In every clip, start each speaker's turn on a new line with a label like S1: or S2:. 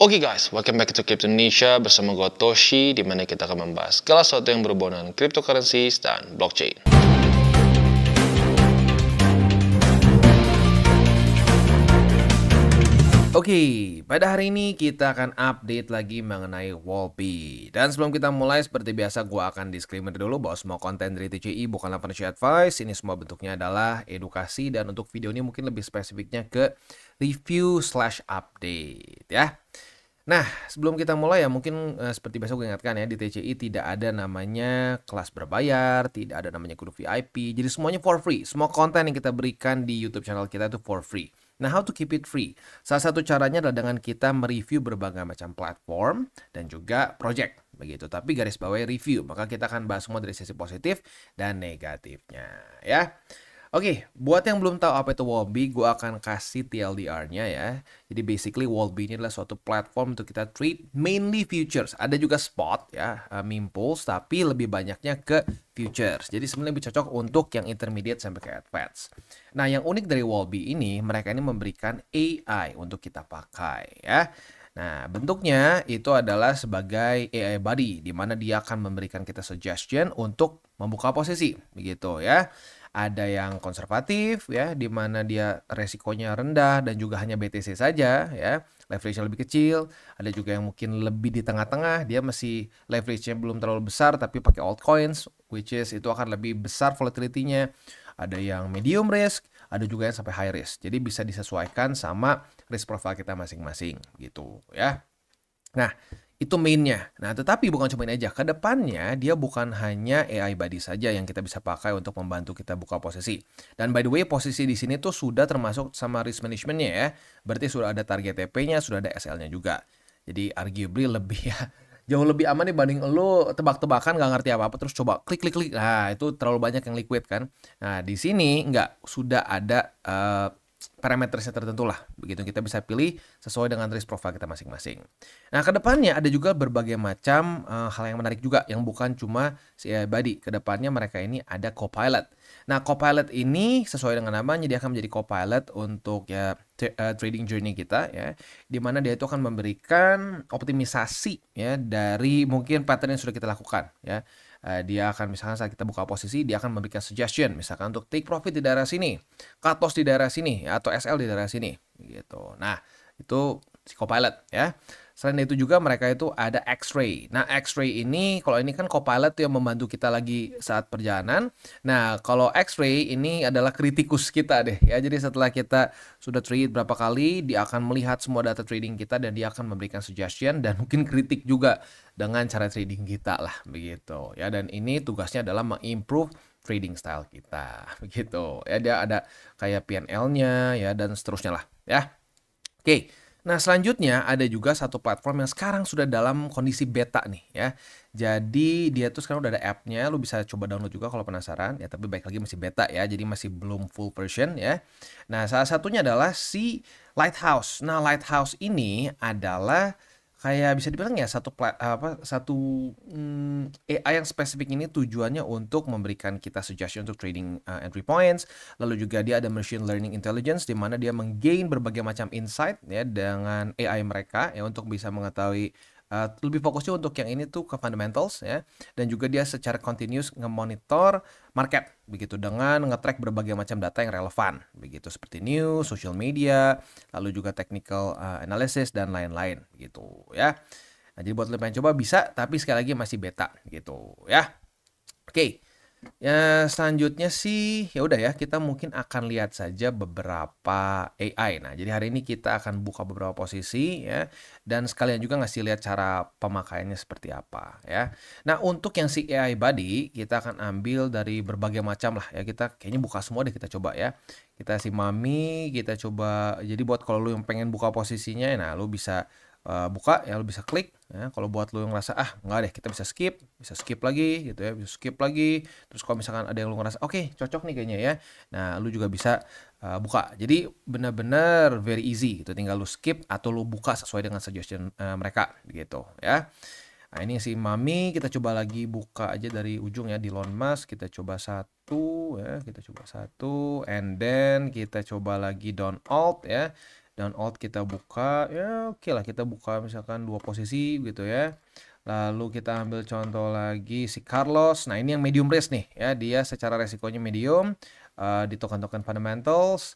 S1: Oke guys, welcome back to Crypto Indonesia bersama gue Toshi, di mana kita akan membahas segala sesuatu yang berhubungan dengan cryptocurrencies dan blockchain.
S2: Oke, pada hari ini kita akan update lagi mengenai Wallpay. Dan sebelum kita mulai, seperti biasa gue akan disclaimer dulu bahwa semua konten dari TCI bukanlah financial advice. Ini semua bentuknya adalah edukasi, dan untuk video ini mungkin lebih spesifiknya ke review/update ya. Nah, sebelum kita mulai ya mungkin seperti biasa gue ingatkan ya, di TCI tidak ada namanya kelas berbayar, tidak ada namanya kudu VIP. Jadi semuanya for free. Semua konten yang kita berikan di YouTube channel kita itu for free. Nah, how to keep it free? Salah satu caranya adalah dengan kita mereview berbagai macam platform dan juga project begitu. Tapi garis bawahi review, maka kita akan bahas semua dari sisi positif dan negatifnya ya. Oke, buat yang belum tahu apa itu Wallpay, gue akan kasih TLDR-nya ya. Jadi basically Wallpay ini adalah suatu platform untuk kita trade mainly futures. Ada juga spot ya, Mimpulse, tapi lebih banyaknya ke futures. Jadi sebenarnya lebih cocok untuk yang intermediate sampai ke advance. Nah, yang unik dari Wallpay ini, mereka ini memberikan AI untuk kita pakai ya. Nah, bentuknya itu adalah sebagai AI buddy, di mana dia akan memberikan kita suggestion untuk membuka posisi, begitu ya. Ada yang konservatif ya, di mana dia resikonya rendah dan juga hanya BTC saja ya, leverage-nya lebih kecil. Ada juga yang mungkin lebih di tengah-tengah, dia masih leverage-nya belum terlalu besar tapi pakai altcoins, which is itu akan lebih besar volatility-nya. Ada yang medium risk, ada juga yang sampai high risk. Jadi bisa disesuaikan sama risk profile kita masing-masing gitu ya. Nah, itu mainnya. Nah, tetapi bukan cuma ini aja. Kedepannya dia bukan hanya AI buddy saja yang kita bisa pakai untuk membantu kita buka posisi. Dan by the way, posisi di sini tuh sudah termasuk sama risk managementnya ya. Berarti sudah ada target TP-nya, sudah ada SL-nya juga. Jadi arguably lebih ya, jauh lebih aman dibanding lo tebak-tebakan nggak ngerti apa-apa terus coba klik. Nah, itu terlalu banyak yang liquid kan. Nah, di sini nggak, sudah ada parametersnya tertentu lah. Begitu kita bisa pilih sesuai dengan risk profile kita masing-masing. Nah, kedepannya ada juga berbagai macam hal yang menarik juga yang bukan cuma si AI buddy. Kedepannya mereka ini ada Copilot. Nah, Copilot ini sesuai dengan namanya dia akan menjadi Copilot untuk ya trading journey kita ya, di mana dia itu akan memberikan optimisasi ya dari mungkin pattern yang sudah kita lakukan ya. Dia akan misalkan saat kita buka posisi, dia akan memberikan suggestion misalkan untuk take profit di daerah sini, cut loss di daerah sini ya, atau SL di daerah sini gitu. Nah, itu si Copilot ya. Selain itu juga mereka itu ada X-Ray. Nah, X-Ray ini kalau ini kan Copilot yang membantu kita lagi saat perjalanan. Nah, kalau X-Ray ini adalah kritikus kita deh ya. Jadi setelah kita sudah trade berapa kali, dia akan melihat semua data trading kita dan dia akan memberikan suggestion dan mungkin kritik juga dengan cara trading kita lah begitu ya. Dan ini tugasnya adalah mengimprove trading style kita begitu ya. Dia ada kayak PNL-nya ya dan seterusnya lah ya. Oke. Nah, selanjutnya ada juga satu platform yang sekarang sudah dalam kondisi beta nih ya. Jadi dia tuh sekarang udah ada app-nya, lu bisa coba download juga kalau penasaran ya, tapi baik lagi masih beta ya, jadi masih belum full version ya. Nah, salah satunya adalah si Lighthouse. Nah, Lighthouse ini adalah kayak bisa dibilang ya satu AI yang spesifik ini tujuannya untuk memberikan kita suggestion untuk trading entry points. Lalu juga dia ada machine learning intelligence di mana dia menggain berbagai macam insight ya dengan AI mereka ya untuk bisa mengetahui lebih fokusnya untuk yang ini tuh ke fundamentals ya, dan juga dia secara continuous nge-monitor market begitu dengan nge-track berbagai macam data yang relevan begitu seperti news, social media, lalu juga technical analysis dan lain-lain gitu ya. Nah, jadi buat lo yang pengen coba bisa, tapi sekali lagi masih beta gitu ya. Oke. Ya, selanjutnya sih ya udah ya, kita mungkin akan lihat saja beberapa AI. Nah, jadi hari ini kita akan buka beberapa posisi ya, dan sekalian juga ngasih lihat cara pemakaiannya seperti apa ya. Nah, untuk yang si AI buddy kita akan ambil dari berbagai macam lah ya. Kita kayaknya buka semua deh, kita coba ya. Kita si Mami, kita coba. Jadi buat kalau lu yang pengen buka posisinya, nah lu bisa buka ya, lu bisa klik ya. Kalau buat lu yang ngerasa enggak deh, kita bisa skip lagi gitu ya, bisa skip lagi. Terus kalau misalkan ada yang lu ngerasa oke, cocok nih kayaknya ya, nah lu juga bisa buka. Jadi benar-benar very easy gitu, tinggal lu skip atau lu buka sesuai dengan suggestion mereka gitu ya. Nah, ini si Mami, kita coba lagi buka aja dari ujung ya, di Elon Musk. Kita coba satu ya, and then kita coba lagi down alt ya. dan Alt kita buka, ya oke lah kita buka misalkan 2 posisi gitu ya. Lalu kita ambil contoh lagi si Carlos. Nah, ini yang medium risk nih ya, dia secara resikonya medium di token-token fundamentals.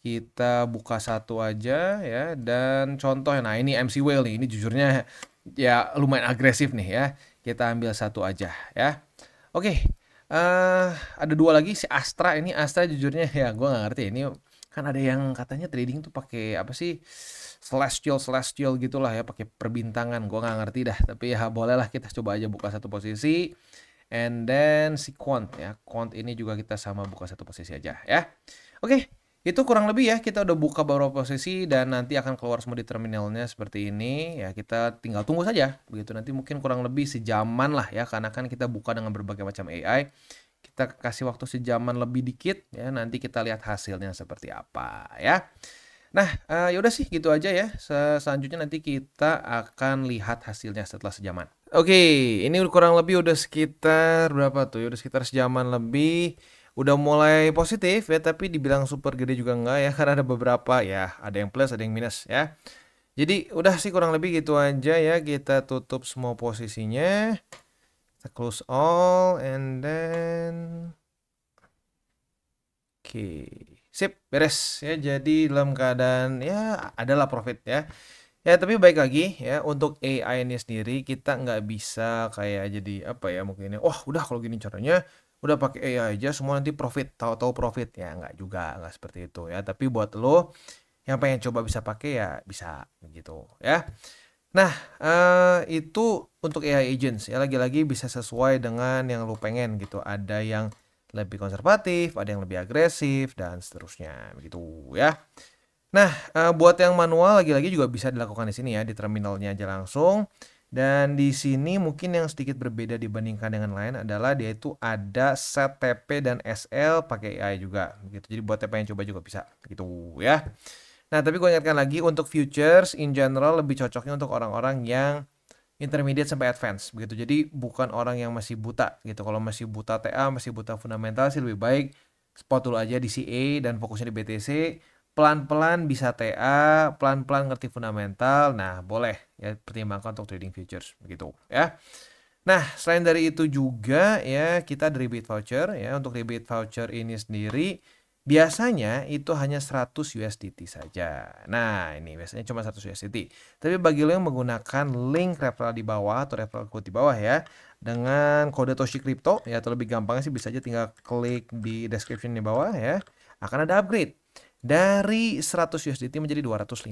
S2: Kita buka satu aja ya, dan contoh, nah ini MC Whale nih, ini jujurnya ya lumayan agresif nih ya. Kita ambil satu aja ya. Oke, ada dua lagi si Astra. Ini Astra jujurnya ya gue nggak ngerti. Ini kan ada yang katanya trading tuh pakai apa sih, celestial gitulah ya, pakai perbintangan. Gue nggak ngerti dah. Tapi ya bolehlah kita coba aja buka satu posisi. And then si Quant ya, Quant ini juga kita sama buka satu posisi aja ya. Oke. Itu kurang lebih ya, kita udah buka beberapa posisi dan nanti akan keluar semua di terminalnya seperti ini. Ya kita tinggal tunggu saja. Begitu nanti mungkin kurang lebih sejaman lah ya, karena kan kita buka dengan berbagai macam AI. Kita kasih waktu sejaman lebih dikit ya, nanti kita lihat hasilnya seperti apa ya. Nah, ya udah sih gitu aja ya. Selanjutnya nanti kita akan lihat hasilnya setelah sejaman. Oke, ini kurang lebih udah sekitar berapa tuh? Ya udah sekitar sejaman lebih. Udah mulai positif ya, tapi dibilang super gede juga enggak ya, karena ada beberapa ya, ada yang plus, ada yang minus ya. Jadi udah sih kurang lebih gitu aja ya, kita tutup semua posisinya. Kita close all and then oke. Sip, beres ya. Jadi dalam keadaan ya adalah profit ya. Ya, tapi baik lagi ya, untuk AI ini sendiri kita nggak bisa kayak jadi apa ya, mungkin wah udah kalau gini caranya udah pakai AI aja semua nanti profit, tahu-tahu profit ya, nggak juga, nggak seperti itu ya. Tapi buat lo yang pengen coba bisa pakai ya bisa gitu ya. Nah, itu untuk AI agents ya, lagi-lagi bisa sesuai dengan yang lo pengen gitu. Ada yang lebih konservatif, ada yang lebih agresif dan seterusnya begitu ya. Nah, buat yang manual lagi-lagi juga bisa dilakukan di sini ya, di terminalnya aja langsung. Dan di sini mungkin yang sedikit berbeda dibandingkan dengan lain adalah dia itu ada set TP dan SL pakai AI juga gitu. Jadi buat TP yang coba juga bisa gitu ya. Nah, tapi gue ingatkan lagi untuk futures in general lebih cocoknya untuk orang-orang yang intermediate sampai advance begitu. Jadi bukan orang yang masih buta gitu. Kalau masih buta TA, masih buta fundamental sih lebih baik spot dulu aja di CA dan fokusnya di BTC. Pelan-pelan bisa TA, pelan-pelan ngerti fundamental, nah boleh ya pertimbangkan untuk trading futures begitu ya. Nah, selain dari itu juga ya kita ada rebate voucher ya. Untuk rebate voucher ini sendiri biasanya itu hanya 100 USDT saja. Nah, ini biasanya cuma 100 USDT. Tapi bagi lo yang menggunakan link referral di bawah atau referral code di bawah ya, dengan kode Toshi Crypto ya, atau lebih gampangnya sih bisa aja tinggal klik di description di bawah ya, akan ada upgrade dari 100 USDT menjadi 250.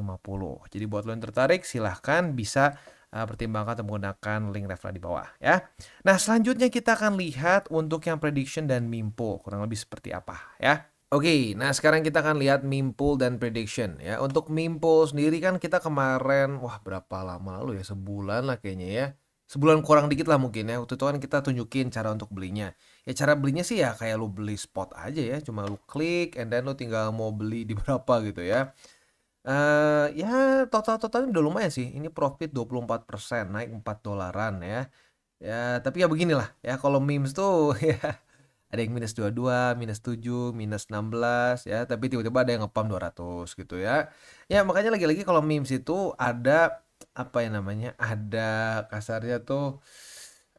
S2: Jadi buat lo yang tertarik silahkan bisa pertimbangkan untuk menggunakan link referral di bawah ya. Nah, selanjutnya kita akan lihat untuk yang prediction dan meme pool kurang lebih seperti apa ya. Oke, nah sekarang kita akan lihat meme pool dan prediction ya. Untuk meme pool sendiri kan kita kemarin, wah berapa lama lalu ya, sebulan lah kayaknya ya. Sebulan kurang dikit lah mungkin ya. Waktu itu kan kita tunjukin cara untuk belinya. Ya cara belinya sih ya kayak lu beli spot aja ya. Cuma lu klik and then lu tinggal mau beli di berapa gitu ya. Ya totalnya udah lumayan sih. Ini profit 24%, naik 4 dolaran ya. Ya tapi ya beginilah ya, kalau memes tuh ya ada yang minus 22, minus 7, minus 16 ya, tapi tiba-tiba ada yang ngepam 200 gitu ya. Ya makanya lagi-lagi kalau memes itu ada apa ya namanya, ada kasarnya tuh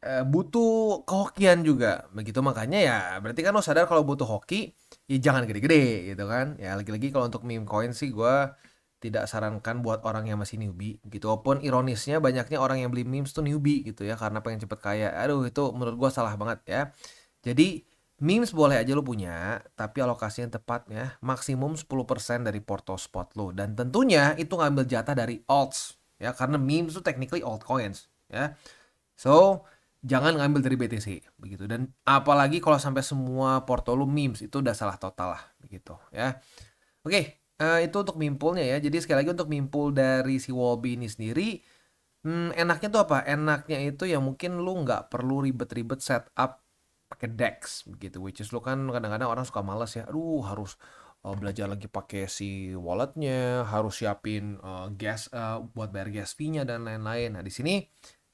S2: butuh kehokian juga begitu. Makanya ya berarti kan lo sadar kalau butuh hoki ya jangan gede-gede gitu kan ya. Lagi-lagi kalau untuk meme coin sih gue tidak sarankan buat orang yang masih newbie gitu. Walaupun ironisnya banyaknya orang yang beli memes tuh newbie gitu ya, karena pengen cepet kaya. Aduh itu menurut gue salah banget ya. Jadi memes boleh aja lo punya, tapi alokasi yang tepat ya, maksimum 10% dari porto spot lo. Dan tentunya itu ngambil jatah dari alts ya, karena memes itu technically altcoins ya. So jangan ngambil dari BTC begitu. Dan apalagi kalau sampai semua porto lu memes, itu udah salah total lah begitu ya. Oke, itu untuk meme poolnya ya. Jadi sekali lagi untuk meme pool dari si Wallby ini sendiri, enaknya tuh apa? Enaknya itu ya mungkin lu nggak perlu ribet-ribet setup pakai DEX begitu. Which is lu kan kadang-kadang orang suka males ya. Aduh harus belajar lagi pakai si walletnya, harus siapin gas buat bayar gas fee-nya dan lain-lain. Nah di sini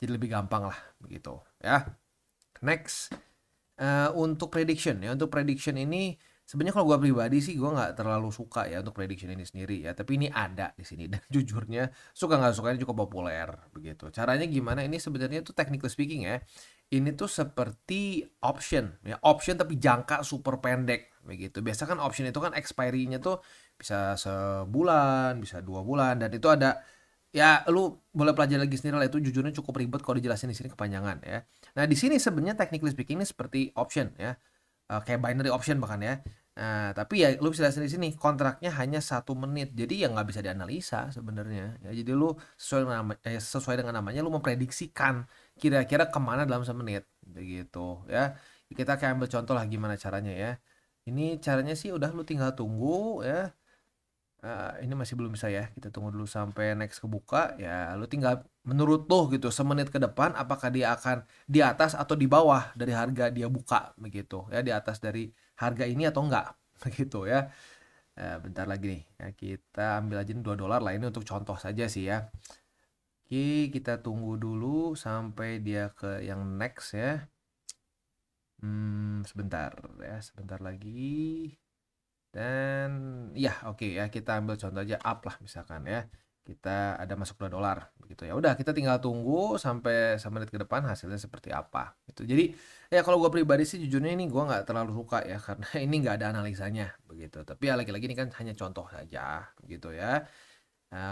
S2: jadi lebih gampang lah begitu ya. Next, untuk prediction ya, untuk prediction ini Sebenarnya kalau gue pribadi sih gue nggak terlalu suka ya untuk prediction ini sendiri ya, tapi ini ada di sini dan jujurnya suka nggak sukanya cukup populer begitu. Caranya gimana? Ini sebenarnya tuh technically speaking ya, ini tuh seperti option ya, option tapi jangka super pendek begitu. Biasa kan option itu kan expiry-nya tuh bisa sebulan, bisa 2 bulan, dan itu ada ya, lu boleh pelajari lagi sendiri lah, itu jujurnya cukup ribet kalau dijelasin di sini kepanjangan ya. Nah, di sini sebenarnya technically speaking ini seperti option ya. Kayak binary option bahkan ya. Nah, tapi ya lu bisa lihat di sini kontraknya hanya 1 menit. Jadi ya nggak bisa dianalisa sebenarnya. Ya, jadi lu sesuai dengan namanya lu memprediksikan kira-kira kemana dalam 1 menit begitu ya. Kita kayak ambil contoh lah gimana caranya ya. Ini caranya sih udah lu tinggal tunggu ya. Ini masih belum bisa ya, kita tunggu dulu sampai next kebuka ya. Lu tinggal menurut lo gitu 1 menit ke depan apakah dia akan di atas atau di bawah dari harga dia buka begitu ya, di atas dari harga ini atau enggak begitu ya. Bentar lagi nih ya, kita ambil aja $2 lah, ini untuk contoh saja sih ya. Oke, kita tunggu dulu sampai dia ke yang next ya. Sebentar ya, sebentar lagi. Dan ya oke ya, kita ambil contoh aja up lah misalkan ya. Kita ada masuk $2 begitu ya. Udah, kita tinggal tunggu sampai 1 menit ke depan hasilnya seperti apa. Gitu. Jadi ya kalau gue pribadi sih jujurnya ini gue nggak terlalu suka ya, karena ini nggak ada analisanya begitu. Tapi ya lagi-lagi ini kan hanya contoh saja begitu ya.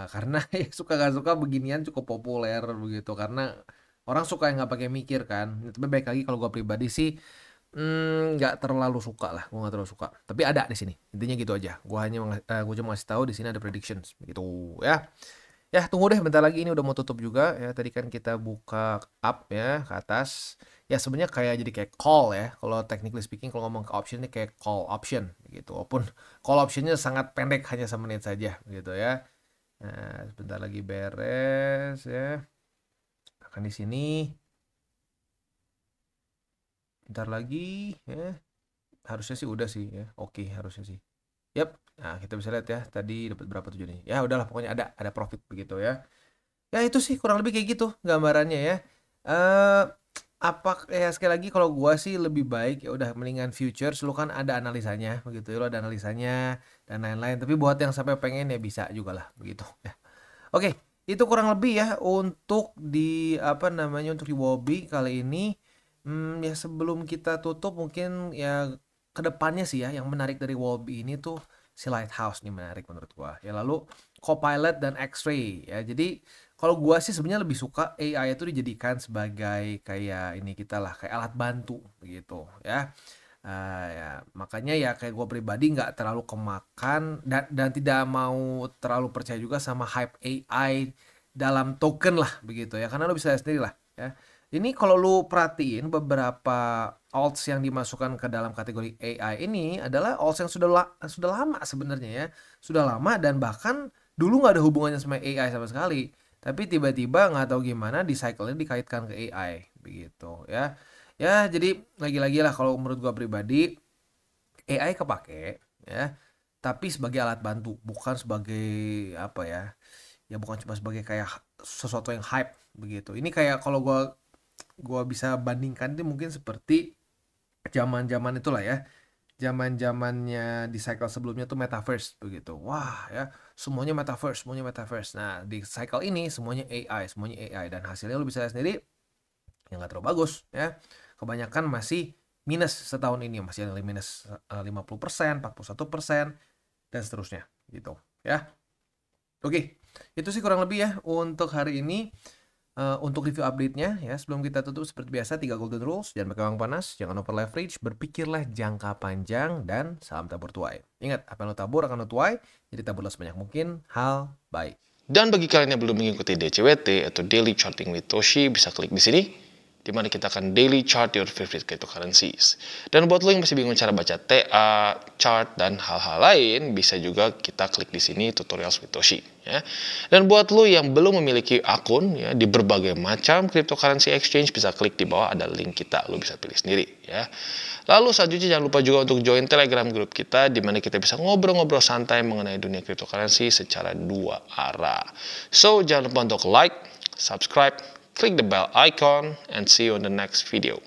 S2: Karena ya suka nggak suka beginian cukup populer begitu, karena orang suka yang nggak pakai mikir kan. Tapi baik lagi kalau gue pribadi sih nggak terlalu suka lah, gue nggak terlalu suka. Tapi ada di sini, intinya gitu aja. Gue cuma ngasih tahu di sini ada predictions, begitu ya. Ya tunggu deh, bentar lagi ini udah mau tutup juga ya. Tadi kan kita buka up ya ke atas. Ya sebenarnya kayak jadi kayak call ya. Kalau technically speaking kalau ngomong ke option ini kayak call option gitu. Walaupun call optionnya sangat pendek, hanya 1 menit saja gitu ya. Nah, sebentar lagi beres ya. Akan di sini. Bentar lagi ya. Harusnya sih udah sih ya. Oke, harusnya sih. Yap. Nah, kita bisa lihat ya. Tadi dapat berapa tujuh nih. Ya udahlah, pokoknya ada profit begitu ya. Ya itu sih kurang lebih kayak gitu gambarannya ya. Eh apa ya, sekali lagi kalau gua sih lebih baik ya udah mendingan futures, lu kan ada analisanya begitu ya. Lu ada analisanya dan lain-lain. Tapi buat yang sampai pengen ya bisa juga lah begitu ya. Oke, itu kurang lebih ya untuk di apa namanya, untuk di Wobby kali ini. Ya sebelum kita tutup mungkin ya kedepannya sih ya, yang menarik dari Wobby ini tuh si Lighthouse nih menarik menurut gua. Ya lalu Copilot dan X-Ray ya. Jadi kalau gua sih sebenarnya lebih suka AI itu dijadikan sebagai kayak ini kita lah, kayak alat bantu begitu ya. Ya makanya ya kayak gua pribadi nggak terlalu kemakan dan tidak mau terlalu percaya juga sama hype AI dalam token lah begitu ya, karena lo bisa lihat sendiri lah ya. Ini kalau lu perhatiin beberapa alts yang dimasukkan ke dalam kategori AI ini adalah alts yang sudah lama sebenarnya ya. Sudah lama dan bahkan dulu nggak ada hubungannya sama AI sama sekali. Tapi tiba-tiba nggak tahu gimana di cycle-nya dikaitkan ke AI begitu ya. Ya jadi lagi-lagi lah kalau menurut gua pribadi AI kepake ya. Tapi sebagai alat bantu, bukan sebagai apa ya. Ya bukan cuma sebagai kayak sesuatu yang hype begitu. Ini kayak kalau gua bisa bandingkan itu mungkin seperti zaman-zaman itulah ya. Zaman-zamannya di cycle sebelumnya tuh metaverse begitu. Wah ya, semuanya metaverse, semuanya metaverse. Nah, di cycle ini semuanya AI, semuanya AI, dan hasilnya lu bisa lihat sendiri yang nggak terlalu bagus ya. Kebanyakan masih minus setahun ini, masih ada minus 50%, 41% dan seterusnya gitu ya. Oke, itu sih kurang lebih ya untuk hari ini. Untuk review update-nya ya, sebelum kita tutup seperti biasa 3 golden rules: jangan pakai uang panas, jangan over leverage, berpikirlah jangka panjang, dan salam tabur tuai. Ingat, apa yang lo tabur akan lo tuai, jadi taburlah sebanyak mungkin hal baik.
S1: Dan bagi kalian yang belum mengikuti DCWT atau Daily Charting with Toshi, bisa klik di sini, di mana kita akan daily chart your favorite cryptocurrencies. Dan buat lo yang masih bingung cara baca TA, chart, dan hal-hal lain, bisa juga kita klik di sini tutorials with Toshi. Ya. Dan buat lo yang belum memiliki akun ya, di berbagai macam cryptocurrency exchange, bisa klik di bawah ada link kita, lo bisa pilih sendiri. Ya. Lalu selanjutnya jangan lupa juga untuk join Telegram group kita, di mana kita bisa ngobrol-ngobrol santai mengenai dunia cryptocurrency secara 2 arah. So jangan lupa untuk like, subscribe, click the bell icon, and see you on the next video.